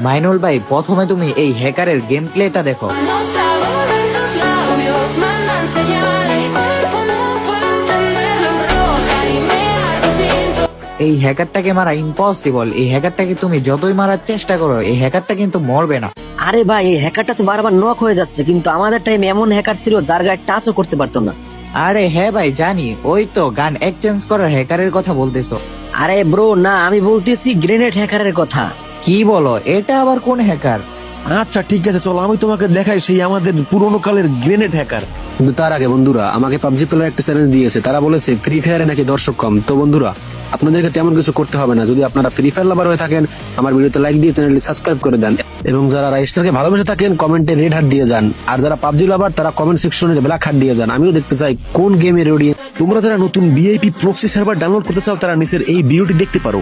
মাইনুল ভাই, প্রথমে তুমি এই হ্যাকারের গেম প্লেটা দেখো। No sabe ver tus labios, mandan señales, mi cuerpo no puede entenderlo, roja y me arrepiento. এই হ্যাকারটাকে মারা ইম্পসিবল। এই হ্যাকারটাকে তুমি যতই মারার চেষ্টা করো, এই হ্যাকারটা কিন্তু মরবে না। আরে ভাই, এই হ্যাকারটা তো বারবার নক হয়ে যাচ্ছে, কিন্তু আমাদের টাইম এমন হ্যাকার ছিল যার গায়ে টাচও করতে পারতো না। আরে হ্যাঁ ভাই জানি, ওই তো গান এক্সচেঞ্জ করার হ্যাকারের কথা বলতেছো। আরে ব্রো না, আমি বলতেছি গ্রেনেড হ্যাকারের কথা। কি বলো, এটা আবার কোন হ্যাকার? আচ্ছা ঠিক আছে, চলো আমি তোমাকে দেখাই সেই আমাদের পুরোনো কালের গ্রেনেড হ্যাকার। কিন্তু তার আগে বন্ধুরা, আমাকে পাবজি প্লেয়ার একটা চ্যালেঞ্জ দিয়েছে। তারা বলেছে ফ্রি ফায়ারে নাকি দর্শক কম। তো বন্ধুরা, আপনাদেরকে তেমন কিছু করতে হবে না। যদি আপনারা ফ্রি ফায়ার লাভার হয়ে থাকেন, আমার ভিডিওতে লাইক দিয়ে চ্যানেলটি সাবস্ক্রাইব করে দেন, এবং যারা রাইস্টারকে ভালোবেসে থাকেন কমেন্টে রেড হার্ট দিয়ে যান। আর যারা পাবজি লাভার তারা কমেন্ট সেকশনে ব্ল্যাক হার্ট দিয়ে যান। আমিও দেখতে চাই কোন গেমের অডিয়েন্স। তোমরা যারা নতুন ভিআইপি প্রক্সি সার্ভার ডাউনলোড করতে চাও, তারা নিচের এই ভিডিওটি দেখতে পারো।